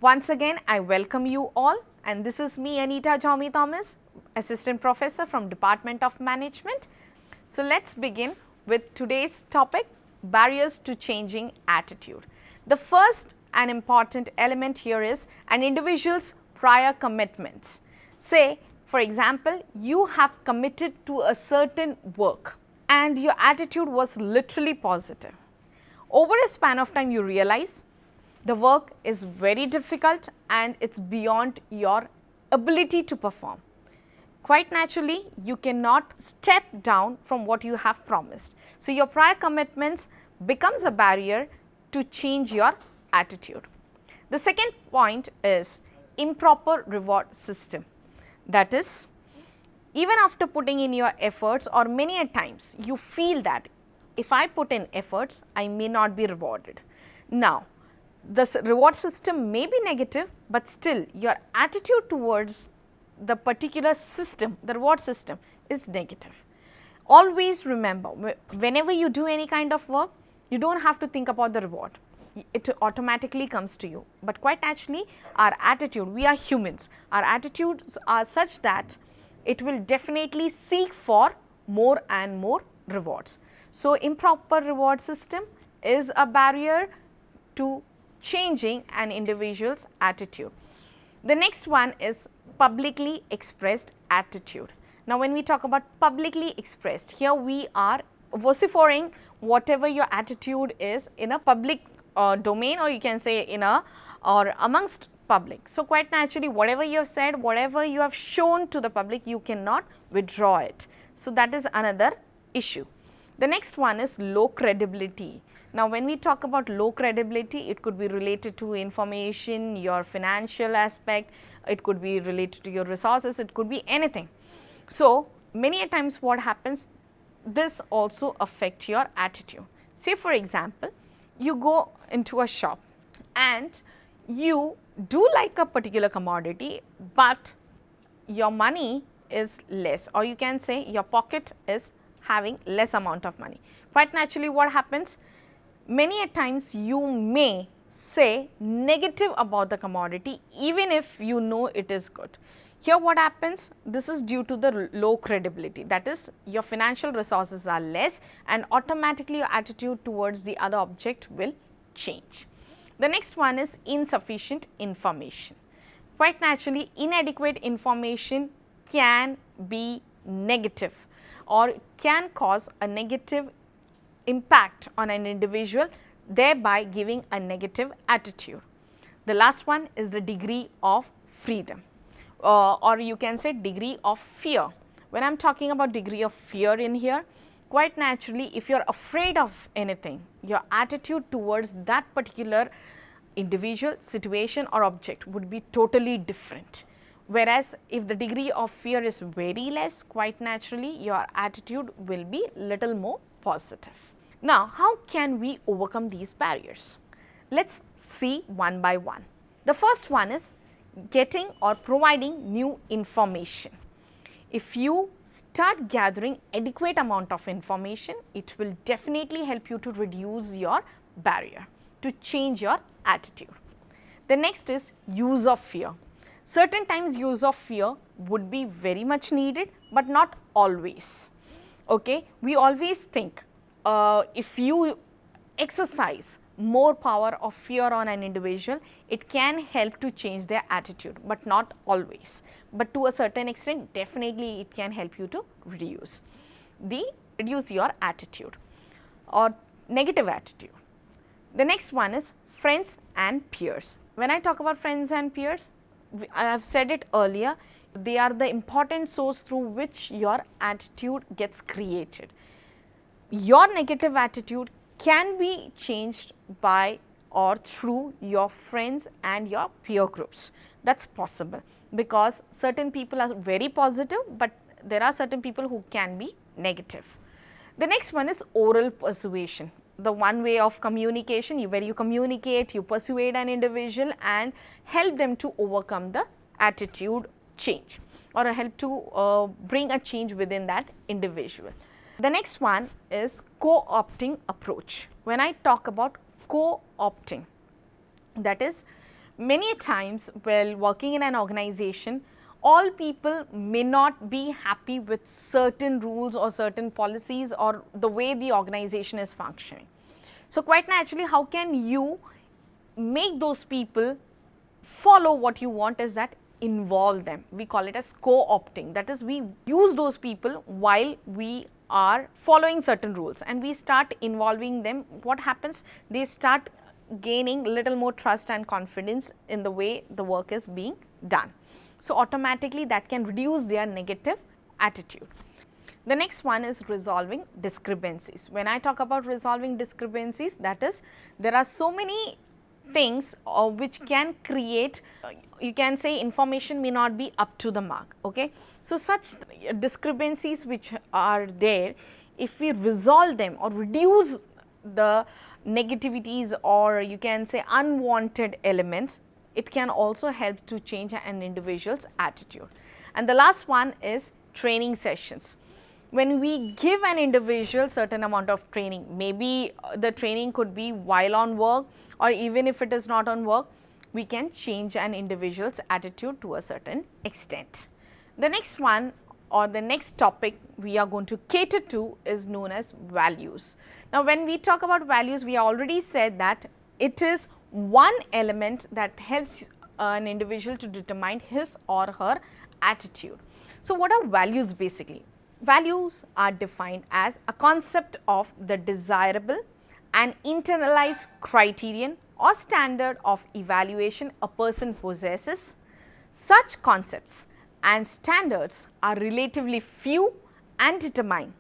Once again, I welcome you all, and this is me, Anita Jaume Thomas, Assistant Professor from Department of Management. So let's begin with today's topic, barriers to changing attitude. The first and important element here is an individual's prior commitments. Say, for example, you have committed to a certain work and your attitude was literally positive. Over a span of time, you realize the work is very difficult and it's beyond your ability to perform. Quite naturally, you cannot step down from what you have promised. So your prior commitments becomes a barrier to change your attitude. The second point is improper reward system. That is, even after putting in your efforts, or many a times you feel that if I put in efforts, I may not be rewarded. Now, this reward system may be negative, but still your attitude towards the particular system, the reward system, is negative. Always remember, whenever you do any kind of work, you do not have to think about the reward. It automatically comes to you. But quite naturally, our attitude, we are humans, our attitudes are such that it will definitely seek for more and more rewards. So, improper reward system is a barrier to changing an individual's attitude. The next one is publicly expressed attitude. Now, when we talk about publicly expressed, here we are vocifying whatever your attitude is in a public domain, or you can say in a or amongst public. So, quite naturally, whatever you have said, whatever you have shown to the public, you cannot withdraw it. So, that is another issue. The next one is low credibility. Now, when we talk about low credibility, it could be related to information, your financial aspect, it could be related to your resources, it could be anything. So, many a times what happens, this also affects your attitude. Say for example, you go into a shop and you do like a particular commodity, but your money is less, or you can say your pocket is having less amount of money. Quite naturally, what happens? Many a times you may say negative about the commodity even if you know it is good. Here what happens? This is due to the low credibility, that is your financial resources are less and automatically your attitude towards the other object will change. The next one is insufficient information. Quite naturally, inadequate information can be negative or can cause a negative impact on an individual, thereby giving a negative attitude. The last one is the degree of freedom, or you can say degree of fear. When I am talking about degree of fear in here, quite naturally, if you are afraid of anything, your attitude towards that particular individual, situation or object would be totally different. Whereas, if the degree of fear is very less, quite naturally your attitude will be little more positive. Now, how can we overcome these barriers? Let's see one by one. The first one is getting or providing new information. If you start gathering adequate amount of information, it will definitely help you to reduce your barrier, to change your attitude. The next is use of fear. Certain times use of fear would be very much needed, but not always. Okay? We always think if you exercise more power of fear on an individual, it can help to change their attitude, but not always. But to a certain extent, definitely it can help you to reduce your attitude or negative attitude. The next one is friends and peers. When I talk about friends and peers, I have said it earlier, they are the important source through which your attitude gets created. Your negative attitude can be changed by or through your friends and your peer groups. That is possible, because certain people are very positive, but there are certain people who can be negative. The next one is oral persuasion. The one way of communication where you communicate, you persuade an individual and help them to overcome the attitude change, or help to bring a change within that individual. The next one is co-opting approach. When I talk about co-opting, that is Many times while working in an organization, all people may not be happy with certain rules or certain policies or the way the organization is functioning. So quite naturally, how can you make those people follow what you want is that involve them. We call it as co-opting. That is, we use those people while we are following certain rules and we start involving them. What happens? They start gaining little more trust and confidence in the way the work is being done. So automatically that can reduce their negative attitude. The next one is resolving discrepancies. When I talk about resolving discrepancies, that is, there are so many things which can create, you can say information may not be up to the mark. Okay? So such discrepancies which are there, if we resolve them or reduce the negativities or you can say unwanted elements, it can also help to change an individual's attitude. And the last one is training sessions. When we give an individual certain amount of training, maybe the training could be while on work or even if it is not on work, we can change an individual's attitude to a certain extent. The next one or the next topic we are going to cater to is known as values. Now when we talk about values, we already said that it is one element that helps an individual to determine his or her attitude. So what are values basically? Values are defined as a concept of the desirable and internalized criterion or standard of evaluation a person possesses. Such concepts and standards are relatively few and determine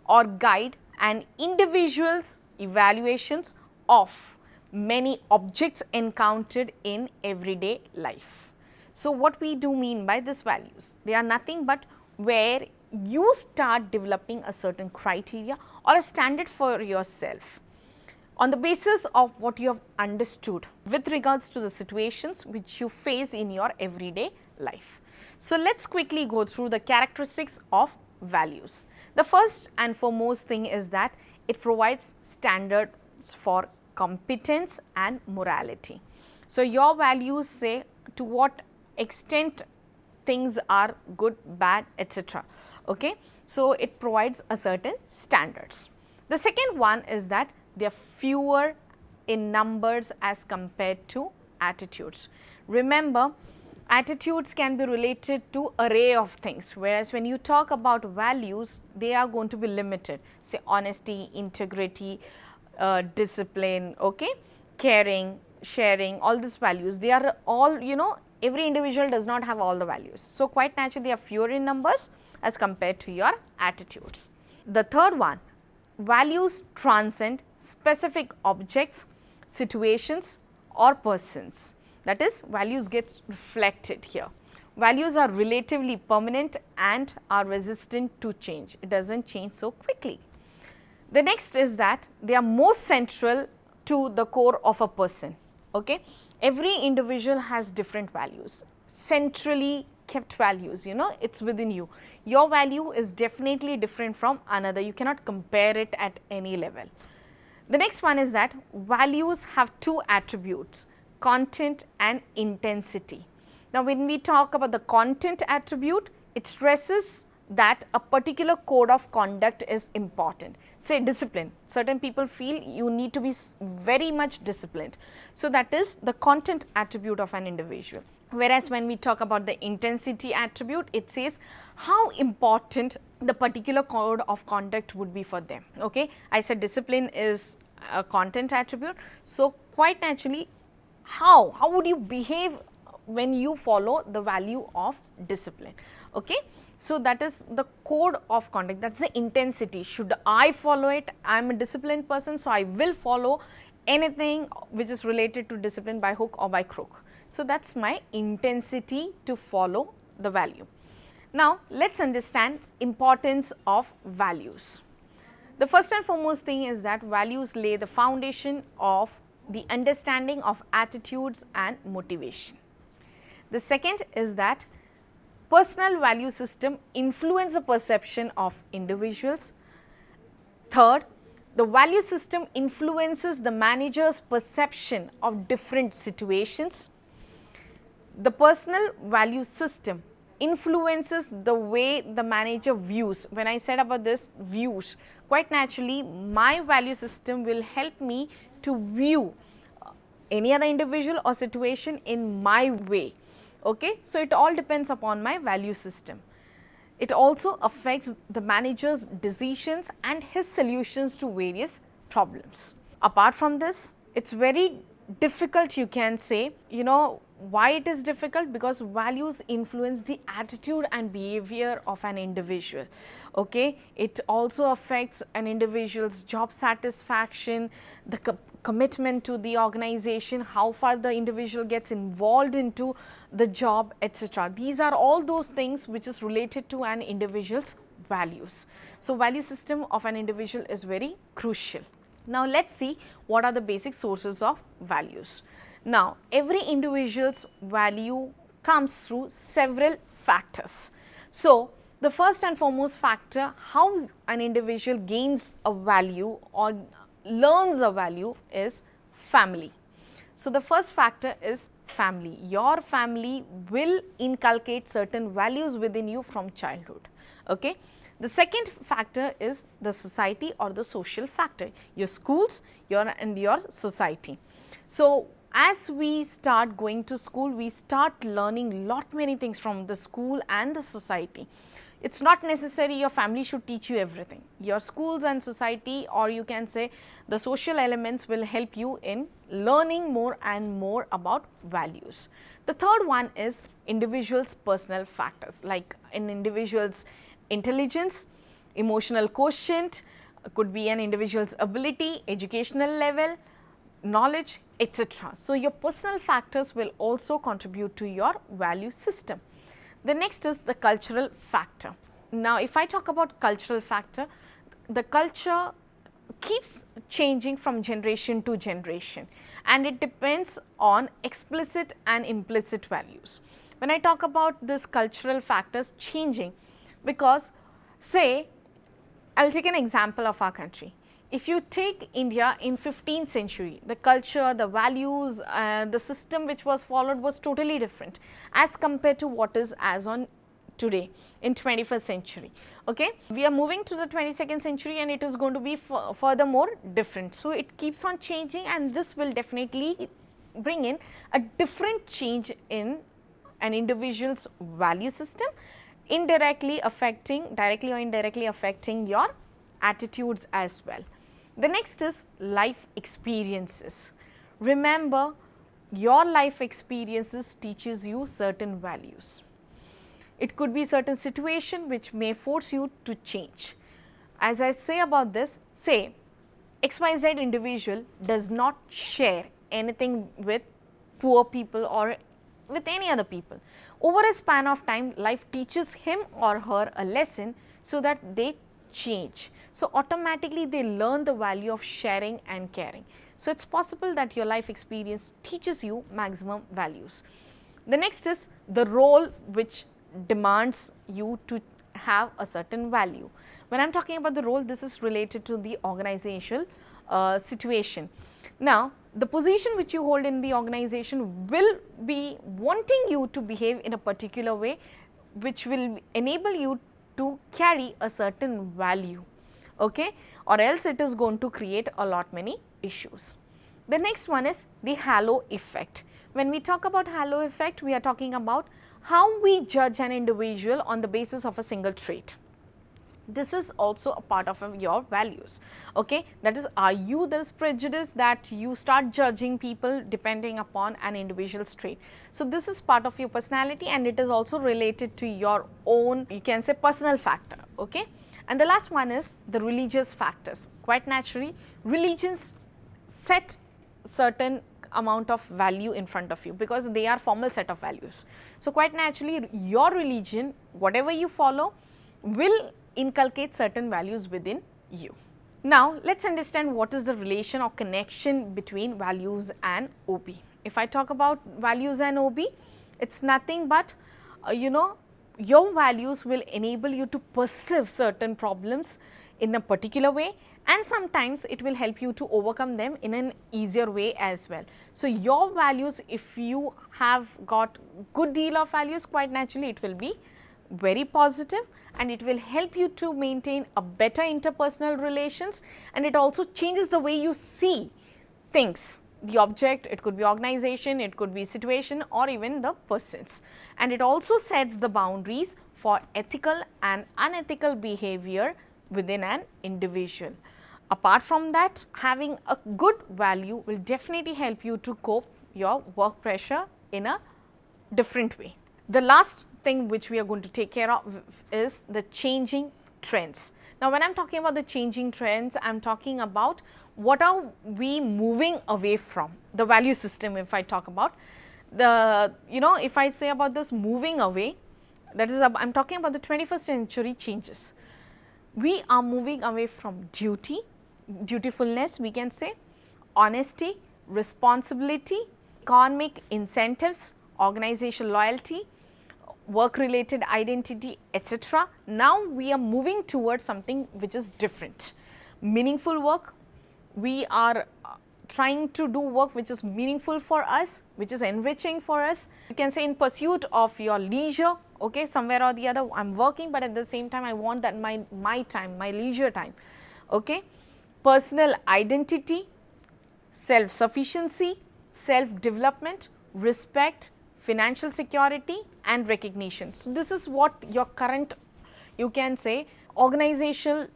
or guide an individual's evaluations of many objects encountered in everyday life. So what we do mean by these values? They are nothing but where you start developing a certain criteria or a standard for yourself on the basis of what you have understood with regards to the situations which you face in your everyday life. So let's quickly go through the characteristics of values. The first and foremost thing is that it provides standards for competence and morality. So your values say to what extent things are good, bad, etc. Okay? So it provides a certain standards. The second one is that they are fewer in numbers as compared to attitudes. Remember, attitudes can be related to array of things, whereas when you talk about values, they are going to be limited. Say honesty, integrity, discipline, okay, caring, sharing, all these values, they are all, every individual does not have all the values. So quite naturally, they are fewer in numbers as compared to your attitudes. The third one, values transcend specific objects, situations or persons. That is, values get reflected here. Values are relatively permanent and are resistant to change. It does not change so quickly. The next is that they are most central to the core of a person. Okay? Every individual has different values, centrally kept values, it's within you. Your value is definitely different from another. You cannot compare it at any level. The next one is that values have two attributes, content and intensity. Now when we talk about the content attribute, it stresses that a particular code of conduct is important. Say discipline, certain people feel you need to be very much disciplined. So that is the content attribute of an individual. Whereas when we talk about the intensity attribute, it says how important the particular code of conduct would be for them. Okay? I said discipline is a content attribute. So quite naturally, how would you behave when you follow the value of discipline? Okay? So that is the code of conduct, that is the intensity. Should I follow it? I am a disciplined person, so I will follow anything which is related to discipline by hook or by crook. So that is my intensity to follow the value. Now let us understand importance of values. The first and foremost thing is that values lay the foundation of the understanding of attitudes and motivation. The second is that personal value system influence the perception of individuals. Third, the value system influences the manager's perception of different situations. The personal value system influences the way the manager views. When I said about this views, quite naturally my value system will help me to view any other individual or situation in my way. Okay? So, it all depends upon my value system. It also affects the manager's decisions and his solutions to various problems. Apart from this, it is very difficult, you can say, why it is difficult, because values influence the attitude and behavior of an individual. Okay? It also affects an individual's job satisfaction, the commitment to the organization, how far the individual gets involved into the job, etc. These are all those things which is related to an individual's values. So, value system of an individual is very crucial. Now, let us see what are the basic sources of values. Now, every individual's value comes through several factors. So, the first and foremost factor how an individual gains a value or learns a value is family. So, the first factor is family. Your family will inculcate certain values within you from childhood. Okay? The second factor is the society or the social factor, your schools and your society. So, as we start going to school, we start learning lot many things from the school and the society. It is not necessary your family should teach you everything. Your schools and society, or you can say the social elements, will help you in learning more and more about values. The third one is individual's personal factors, like an individual's intelligence, emotional quotient, could be an individual's ability, educational level, knowledge, etc. So, your personal factors will also contribute to your value system. The next is the cultural factor. Now, if I talk about cultural factor, the culture keeps changing from generation to generation, and it depends on explicit and implicit values. When I talk about this cultural factors changing, because say I will take an example of our country. If you take India in 15th century, the culture, the values, the system which was followed was totally different as compared to what is as on today in 21st century. Okay? We are moving to the 22nd century and it is going to be furthermore different. So, it keeps on changing, and this will definitely bring in a different change in an individual's value system, directly or indirectly affecting your attitudes as well. The next is life experiences. Remember, your life experiences teaches you certain values. It could be certain situation which may force you to change. As I say about this, say XYZ individual does not share anything with poor people or with any other people. Over a span of time, life teaches him or her a lesson so that they change. So, automatically they learn the value of sharing and caring. So, it is possible that your life experience teaches you maximum values. The next is the role which demands you to have a certain value. When I am talking about the role, this is related to the organizational situation. Now, the position which you hold in the organization will be wanting you to behave in a particular way, which will enable you to carry a certain value, okay? Or else it is going to create a lot many issues. The next one is the halo effect. When we talk about halo effect, we are talking about how we judge an individual on the basis of a single trait. This is also a part of your values, okay? That is, are you this prejudice that you start judging people depending upon an individual's trait? So, this is part of your personality, and it is also related to your own, you can say, personal factor, okay? And the last one is the religious factors. Quite naturally, religions set certain amount of value in front of you because they are formal set of values. So, quite naturally, your religion, whatever you follow, will inculcate certain values within you. Now, let us understand what is the relation or connection between values and OB. If I talk about values and OB, it is nothing but your values will enable you to perceive certain problems in a particular way, and sometimes it will help you to overcome them in an easier way as well. So, your values, if you have got good deal of values, quite naturally it will be very positive, and it will help you to maintain a better interpersonal relations, and it also changes the way you see things, the object, it could be organization, it could be situation, or even the persons, and it also sets the boundaries for ethical and unethical behavior within an individual. Apart from that, having a good value will definitely help you to cope your work pressure in a different way. The last thing which we are going to take care of is the changing trends. Now, when I am talking about the changing trends, I am talking about what are we moving away from, the value system. If I talk about the, if I say about this moving away, that is, I am talking about the 21st century changes. We are moving away from duty, dutifulness we can say, honesty, responsibility, economic incentives, organizational loyalty, work related identity, etc. Now, we are moving towards something which is different, meaningful work. We are trying to do work which is meaningful for us, which is enriching for us. You can say in pursuit of your leisure, okay, somewhere or the other I am working, but at the same time I want that my time, my leisure time, okay. Personal identity, self-sufficiency, self-development, respect, financial security and recognition. So, this is what your current, you can say, organizational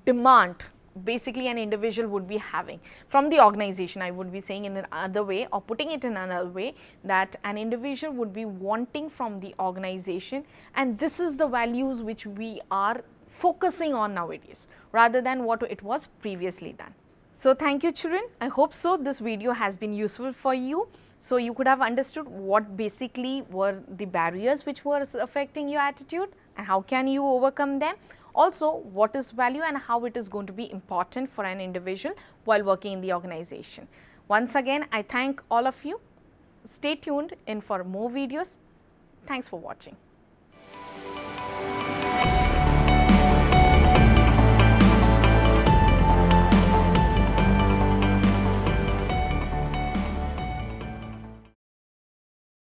demand basically an individual would be having from the organization. I would be saying in another way, or putting it in another way, that an individual would be wanting from the organization, and this is the values which we are focusing on nowadays rather than what it was previously done. So, thank you children. I hope so this video has been useful for you. So, you could have understood what basically were the barriers which were affecting your attitude and how can you overcome them. Also, what is value and how it is going to be important for an individual while working in the organization. Once again, I thank all of you. Stay tuned in for more videos. Thanks for watching.